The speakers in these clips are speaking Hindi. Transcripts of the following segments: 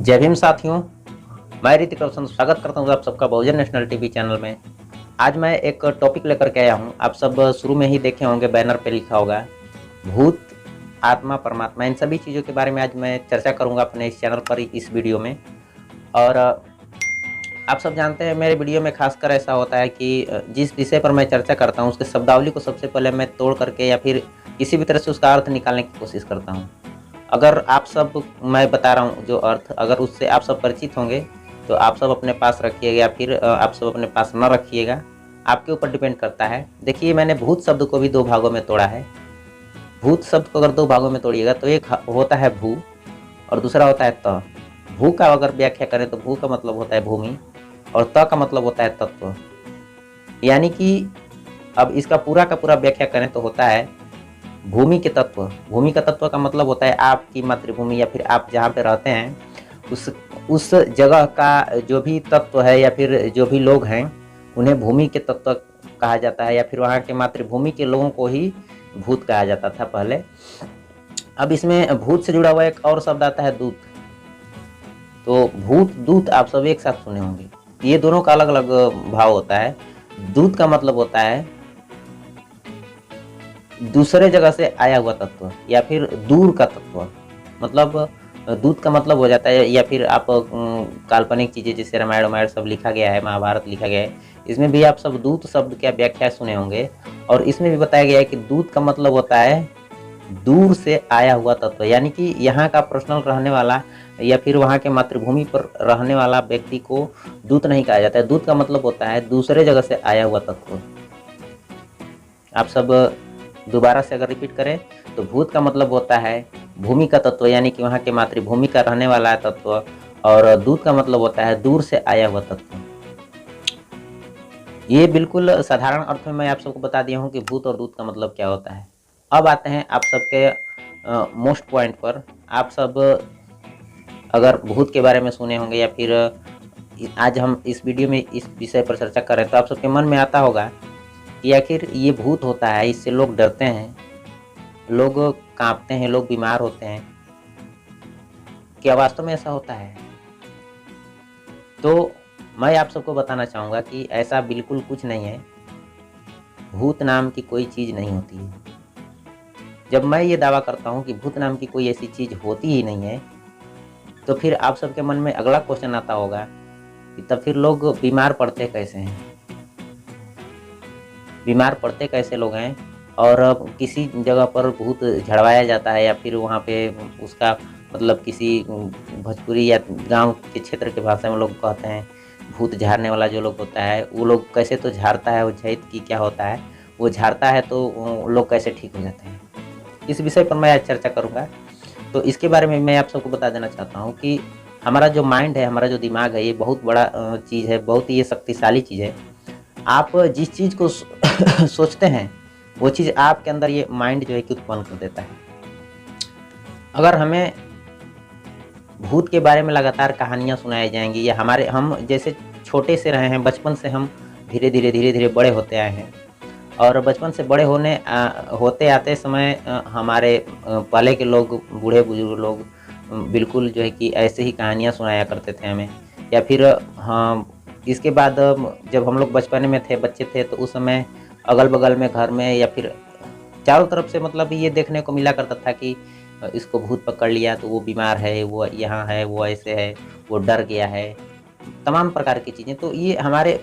जय भीम साथियों, मैं ऋतिक रोशन स्वागत करता हूँ आप सबका बहुजन नेशनल टीवी चैनल में। आज मैं एक टॉपिक लेकर के आया हूँ। आप सब शुरू में ही देखे होंगे, बैनर पे लिखा होगा भूत, आत्मा, परमात्मा। इन सभी चीज़ों के बारे में आज मैं चर्चा करूँगा अपने इस चैनल पर, इस वीडियो में। और आप सब जानते हैं मेरे वीडियो में खासकर ऐसा होता है कि जिस विषय पर मैं चर्चा करता हूँ उसके शब्दावली को सबसे पहले मैं तोड़ करके या फिर किसी भी तरह से उसका अर्थ निकालने की कोशिश करता हूँ। अगर आप सब, मैं बता रहा हूँ जो अर्थ, अगर उससे आप सब परिचित होंगे तो आप सब अपने पास रखिएगा या फिर आप सब अपने पास न रखिएगा, आपके ऊपर डिपेंड करता है। देखिए, मैंने भूत शब्द को भी दो भागों में तोड़ा है। भूत शब्द को अगर दो भागों में तोड़िएगा तो एक होता है भू और दूसरा होता है त। भू का अगर व्याख्या करें तो भू का मतलब होता है भूमि और त का मतलब होता है तत्व। यानी कि अब इसका पूरा का पूरा व्याख्या करें तो होता है भूमि के तत्व। भूमि का तत्व का मतलब होता है आपकी मातृभूमि या फिर आप जहाँ पे रहते हैं उस जगह का जो भी तत्व है या फिर जो भी लोग हैं उन्हें भूमि के तत्व कहा जाता है, या फिर वहाँ के मातृभूमि के लोगों को ही भूत कहा जाता था पहले। अब इसमें भूत से जुड़ा हुआ एक और शब्द आता है दूत। तो भूत, दूत आप सब एक साथ सुने होंगे। ये दोनों का अलग अलग भाव होता है। दूत का मतलब होता है दूसरे जगह से आया हुआ तत्व या फिर दूर का तत्व। मतलब दूत का मतलब हो जाता है, या फिर आप काल्पनिक चीज़ें जैसे रामायण सब लिखा गया है, महाभारत लिखा गया है, इसमें भी आप सब दूत शब्द की व्याख्या सुने होंगे। और इसमें भी बताया गया है कि दूत का मतलब होता है दूर से आया हुआ तत्व। यानी कि यहाँ का पर्सनल रहने वाला या फिर वहाँ के मातृभूमि पर रहने वाला व्यक्ति को दूत नहीं कहा जाता है। दूत का मतलब होता है दूसरे जगह से आया हुआ तत्व। आप सब दोबारा से अगर रिपीट करें तो भूत का मतलब होता है भूमि का तत्व, यानी कि वहाँ के मातृभूमि का रहने वाला तत्व, और दूत का मतलब होता है दूर से आया हुआ तत्व। ये बिल्कुल साधारण अर्थ में मैं आप सबको बता दिया हूँ कि भूत और दूत का मतलब क्या होता है। अब आते हैं आप सबके मोस्ट पॉइंट पर। आप सब अगर भूत के बारे में सुने होंगे या फिर आज हम इस वीडियो में इस विषय पर चर्चा कर रहे हैं, तो आप सबके मन में आता होगा कि आखिर ये भूत होता है, इससे लोग डरते हैं, लोग कांपते हैं, लोग बीमार होते हैं। क्या वास्तव में ऐसा होता है? तो मैं आप सबको बताना चाहूँगा कि ऐसा बिल्कुल कुछ नहीं है। भूत नाम की कोई चीज़ नहीं होती है। जब मैं ये दावा करता हूँ कि भूत नाम की कोई ऐसी चीज़ होती ही नहीं है, तो फिर आप सबके मन में अगला क्वेश्चन आता होगा कि तब फिर लोग बीमार पड़ते कैसे हैं? बीमार पड़ते कैसे लोग हैं? और किसी जगह पर भूत झड़वाया जाता है या फिर वहाँ पे उसका मतलब किसी भोजपुरी या गांव के क्षेत्र के भाषा में लोग कहते हैं भूत झाड़ने वाला जो लोग होता है, वो लोग कैसे तो झाड़ता है, वो झैत की क्या होता है, वो झाड़ता है तो लोग कैसे ठीक हो जाते हैं। इस विषय पर मैं आज चर्चा करूँगा। तो इसके बारे में मैं आप सबको बता देना चाहता हूँ कि हमारा जो माइंड है, हमारा जो दिमाग है, ये बहुत बड़ा चीज़ है, बहुत ही ये शक्तिशाली चीज़ है। आप जिस चीज़ को सोचते हैं वो चीज़ आपके अंदर ये माइंड जो है कि उत्पन्न कर देता है। अगर हमें भूत के बारे में लगातार कहानियाँ सुनाई जाएंगी या हम जैसे छोटे से रहे हैं, बचपन से हम धीरे धीरे बड़े होते आए हैं, और बचपन से बड़े होते आते समय हमारे पहले के लोग, बूढ़े बुजुर्ग लोग बिल्कुल जो है कि ऐसे ही कहानियाँ सुनाया करते थे हमें। या फिर हाँ, इसके बाद जब हम लोग बचपन में थे, बच्चे थे, तो उस समय अगल बगल में, घर में या फिर चारों तरफ से मतलब ये देखने को मिला करता था कि इसको भूत पकड़ लिया तो वो बीमार है, वो यहाँ है, वो ऐसे है, वो डर गया है, तमाम प्रकार की चीज़ें। तो ये हमारे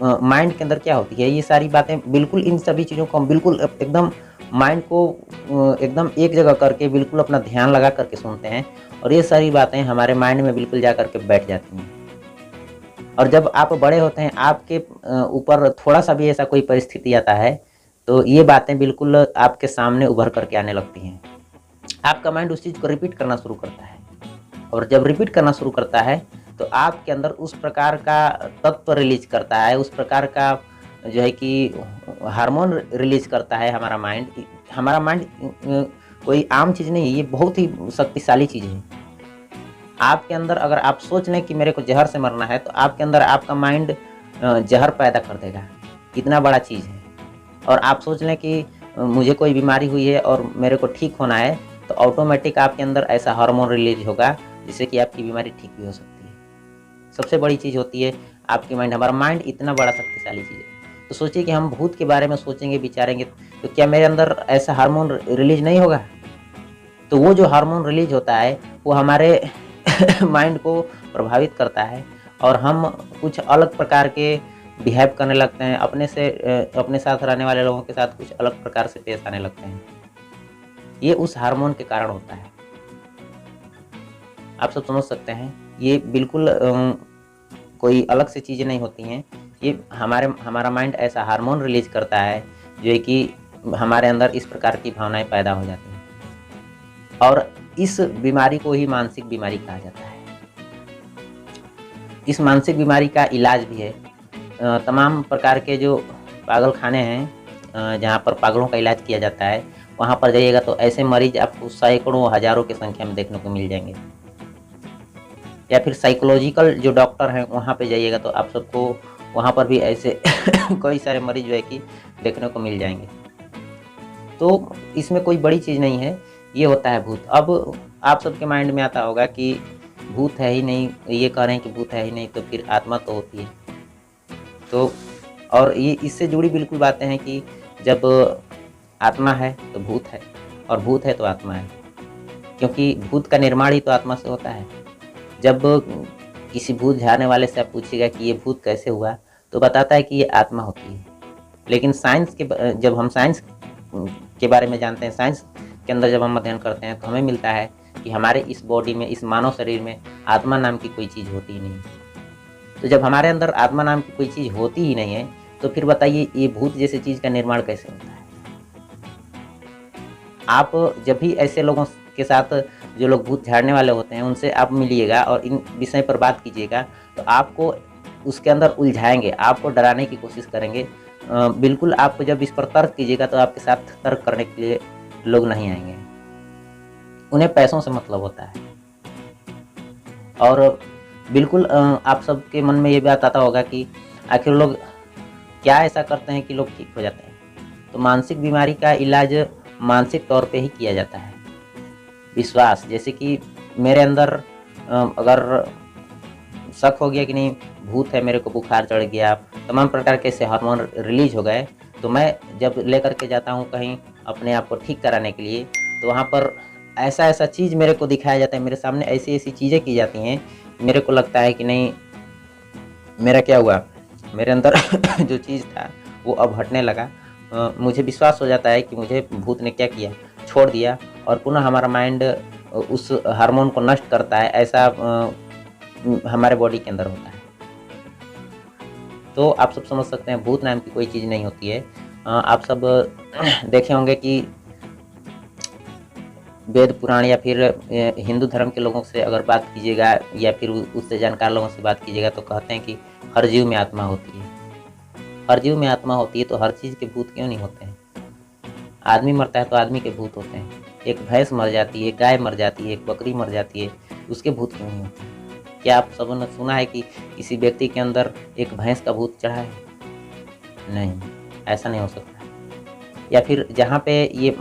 माइंड के अंदर क्या होती है, ये सारी बातें बिल्कुल, इन सभी चीज़ों को हम बिल्कुल एकदम माइंड को एकदम एक जगह करके बिल्कुल अपना ध्यान लगा करके सुनते हैं, और ये सारी बातें हमारे माइंड में बिल्कुल जा करके बैठ जाती हैं। और जब आप बड़े होते हैं, आपके ऊपर थोड़ा सा भी ऐसा कोई परिस्थिति आता है, तो ये बातें बिल्कुल आपके सामने उभर करके आने लगती हैं। आपका माइंड उस चीज़ को रिपीट करना शुरू करता है, और जब रिपीट करना शुरू करता है तो आपके अंदर उस प्रकार का तत्व रिलीज करता है, उस प्रकार का जो है कि हार्मोन रिलीज करता है हमारा माइंड। हमारा माइंड कोई आम चीज़ नहीं है, ये बहुत ही शक्तिशाली चीज़ है। आपके अंदर अगर आप सोच लें कि मेरे को जहर से मरना है, तो आपके अंदर आपका माइंड जहर पैदा कर देगा। इतना बड़ा चीज़ है। और आप सोच लें कि मुझे कोई बीमारी हुई है और मेरे को ठीक होना है, तो ऑटोमेटिक आपके अंदर ऐसा हार्मोन रिलीज होगा जिससे कि आपकी बीमारी ठीक भी हो सकती है। सबसे बड़ी चीज़ होती है आपकी माइंड। हमारा माइंड इतना बड़ा शक्तिशाली चीज़ है। तो सोचिए कि हम भूत के बारे में सोचेंगे, विचारेंगे, तो क्या मेरे अंदर ऐसा हार्मोन रिलीज़ नहीं होगा? तो वो जो हार्मोन रिलीज़ होता है, वो हमारे माइंड को प्रभावित करता है और हम कुछ अलग प्रकार के बिहेव करने लगते हैं। अपने साथ रहने वाले लोगों के साथ कुछ अलग प्रकार से पेश आने लगते हैं। ये उस हार्मोन के कारण होता है। आप सब समझ सकते हैं। ये बिल्कुल कोई अलग से चीज़ें नहीं होती हैं। ये हमारा माइंड ऐसा हार्मोन रिलीज़ करता है जो है कि हमारे अंदर इस प्रकार की भावनाएँ पैदा हो जाती हैं और इस बीमारी को ही मानसिक बीमारी कहा जाता है। इस मानसिक बीमारी का इलाज भी है। तमाम प्रकार के जो पागल खाने हैं, जहाँ पर पागलों का इलाज किया जाता है, वहाँ पर जाइएगा तो ऐसे मरीज आपको सैकड़ों, हज़ारों की संख्या में देखने को मिल जाएँगे। या फिर साइकोलॉजिकल जो डॉक्टर हैं, वहाँ पे जाइएगा तो आप सबको वहाँ पर भी ऐसे कई सारे मरीज जो है कि देखने को मिल जाएँगे। तो इसमें कोई बड़ी चीज़ नहीं है, ये होता है भूत। अब आप सबके माइंड में आता होगा कि भूत है ही नहीं, ये कह रहे हैं कि भूत है ही नहीं, तो फिर आत्मा तो होती है। तो और ये इससे जुड़ी बिल्कुल बातें हैं कि जब आत्मा है तो भूत है और भूत है तो आत्मा है, क्योंकि भूत का निर्माण ही तो आत्मा से होता है। जब किसी भूत झाड़ने वाले से आप पूछिएगा कि ये भूत कैसे हुआ, तो बताता है कि ये आत्मा होती है। लेकिन जब हम साइंस के बारे में जानते हैं, साइंस के अंदर जब हम अध्ययन करते हैं, तो हमें मिलता है कि हमारे इस बॉडी में, इस मानव शरीर में आत्मा नाम की कोई चीज़ होती ही नहीं। तो जब हमारे अंदर आत्मा नाम की कोई चीज़ होती ही नहीं है, तो फिर बताइए ये भूत जैसी चीज़ का निर्माण कैसे होता है? आप जब भी ऐसे लोगों के साथ, जो लोग भूत झाड़ने वाले होते हैं, उनसे आप मिलिएगा और इन विषय पर बात कीजिएगा, तो आपको उसके अंदर उलझाएँगे, आपको डराने की कोशिश करेंगे। बिल्कुल आप जब इस पर तर्क कीजिएगा तो आपके साथ तर्क करने के लिए लोग नहीं आएँगे। उन्हें पैसों से मतलब होता है। और बिल्कुल आप सबके मन में ये बात आता होगा कि आखिर लोग क्या ऐसा करते हैं कि लोग ठीक हो जाते हैं? तो मानसिक बीमारी का इलाज मानसिक तौर पे ही किया जाता है। विश्वास, जैसे कि मेरे अंदर अगर शक हो गया कि नहीं भूत है, मेरे को बुखार चढ़ गया, तमाम प्रकार के ऐसे हार्मोन रिलीज हो गए, तो मैं जब लेकर के जाता हूँ कहीं अपने आप को ठीक कराने के लिए, तो वहाँ पर ऐसा चीज़ मेरे को दिखाया जाता है, मेरे सामने ऐसी चीज़ें की जाती हैं, मेरे को लगता है कि नहीं, मेरा क्या हुआ, मेरे अंदर जो चीज़ था वो अब हटने लगा। मुझे विश्वास हो जाता है कि मुझे भूत ने क्या किया, छोड़ दिया, और पुनः हमारा माइंड उस हार्मोन को नष्ट करता है। ऐसा हमारे बॉडी के अंदर होता है। तो आप सब समझ सकते हैं भूत नाम की कोई चीज़ नहीं होती है। आप सब देखे होंगे कि वेद पुराण या फिर हिंदू धर्म के लोगों से अगर बात कीजिएगा या फिर उससे जानकार लोगों से बात कीजिएगा, तो कहते हैं कि हर जीव में आत्मा होती है। हर जीव में आत्मा होती है, तो हर चीज़ के भूत क्यों नहीं होते हैं? आदमी मरता है तो आदमी के भूत होते हैं। एक भैंस मर जाती है, गाय मर जाती है, एक बकरी मर जाती है, उसके भूत क्यों नहीं होते? क्या आप सबों ने सुना है कि किसी व्यक्ति के अंदर एक भैंस का भूत चढ़ा है? नहीं, ऐसा नहीं हो सकता। या फिर जहाँ पे ये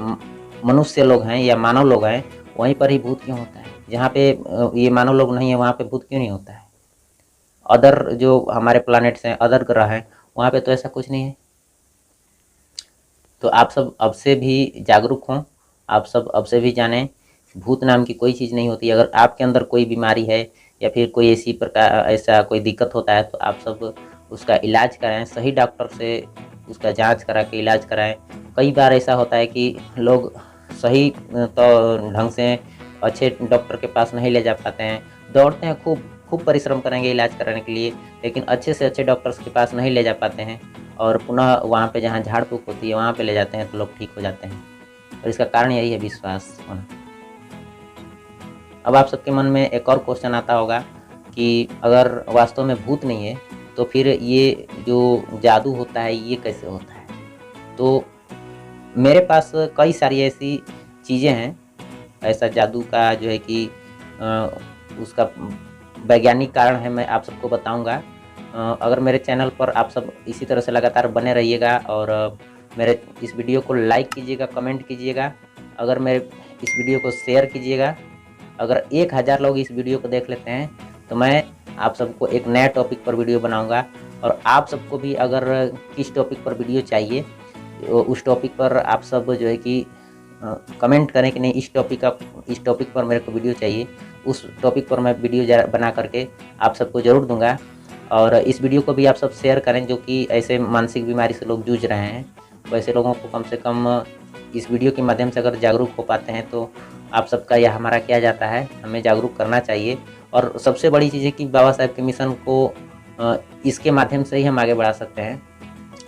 मनुष्य लोग हैं या मानव लोग हैं, वहीं पर ही भूत क्यों होता है? जहाँ पे ये मानव लोग नहीं है, वहाँ पे भूत क्यों नहीं होता है? अदर जो हमारे प्लैनेट्स हैं, अदर ग्रह हैं, वहाँ पे तो ऐसा कुछ नहीं है। तो आप सब अब से भी जागरूक हों, आप सब अब से भी जानें, भूत नाम की कोई चीज़ नहीं होती। अगर आपके अंदर कोई बीमारी है या फिर कोई ऐसा कोई दिक्कत होता है, तो आप सब उसका इलाज कराएं, सही डॉक्टर से उसका जांच करा के इलाज कराएं। कई बार ऐसा होता है कि लोग सही तो ढंग से अच्छे डॉक्टर के पास नहीं ले जा पाते हैं, दौड़ते हैं, खूब परिश्रम करेंगे इलाज कराने के लिए, लेकिन अच्छे से अच्छे डॉक्टर्स के पास नहीं ले जा पाते हैं, और पुनः वहाँ पे जहाँ झाड़ फूँक होती है वहाँ पे ले जाते हैं, तो लोग ठीक हो जाते हैं। और इसका कारण यही है, विश्वास होना। अब आप सबके मन में एक और क्वेश्चन आता होगा कि अगर वास्तव में भूत नहीं है, तो फिर ये जो जादू होता है ये कैसे होता है? तो मेरे पास कई सारी ऐसी चीज़ें हैं, ऐसा जादू का जो है कि उसका वैज्ञानिक कारण है, मैं आप सबको बताऊंगा। अगर मेरे चैनल पर आप सब इसी तरह से लगातार बने रहिएगा और मेरे इस वीडियो को लाइक कीजिएगा, कमेंट कीजिएगा, अगर मेरे इस वीडियो को शेयर कीजिएगा, अगर 1000 लोग इस वीडियो को देख लेते हैं तो मैं आप सबको एक नया टॉपिक पर वीडियो बनाऊंगा। और आप सबको भी अगर किस टॉपिक पर वीडियो चाहिए उस टॉपिक पर आप सब जो है कि कमेंट करें कि नहीं इस टॉपिक पर मेरे को वीडियो चाहिए। उस टॉपिक पर मैं वीडियो बना करके आप सबको ज़रूर दूंगा। और इस वीडियो को भी आप सब शेयर करें जो कि ऐसे मानसिक बीमारी से लोग जूझ रहे हैं। वैसे लोगों को कम से कम इस वीडियो के माध्यम से अगर जागरूक हो पाते हैं तो आप सबका या हमारा क्या जाता है, हमें जागरूक करना चाहिए। और सबसे बड़ी चीज़ है कि बाबा साहब के मिशन को इसके माध्यम से ही हम आगे बढ़ा सकते हैं।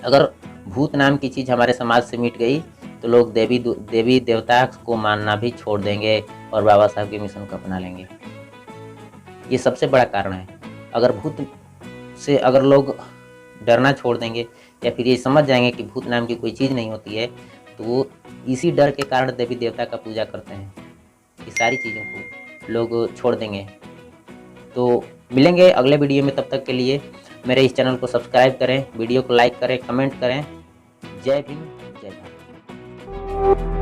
अगर भूत नाम की चीज़ हमारे समाज से मिट गई तो लोग देवी देवता को मानना भी छोड़ देंगे और बाबा साहब के मिशन को अपना लेंगे। ये सबसे बड़ा कारण है। अगर भूत से अगर लोग डरना छोड़ देंगे या फिर ये समझ जाएंगे कि भूत नाम की कोई चीज़ नहीं होती है तो वो इसी डर के कारण देवी देवता का पूजा करते हैं। ये सारी चीज़ों को लोग छोड़ देंगे। तो मिलेंगे अगले वीडियो में, तब तक के लिए मेरे इस चैनल को सब्सक्राइब करें, वीडियो को लाइक करें, कमेंट करें। जय भीम, जय भारत।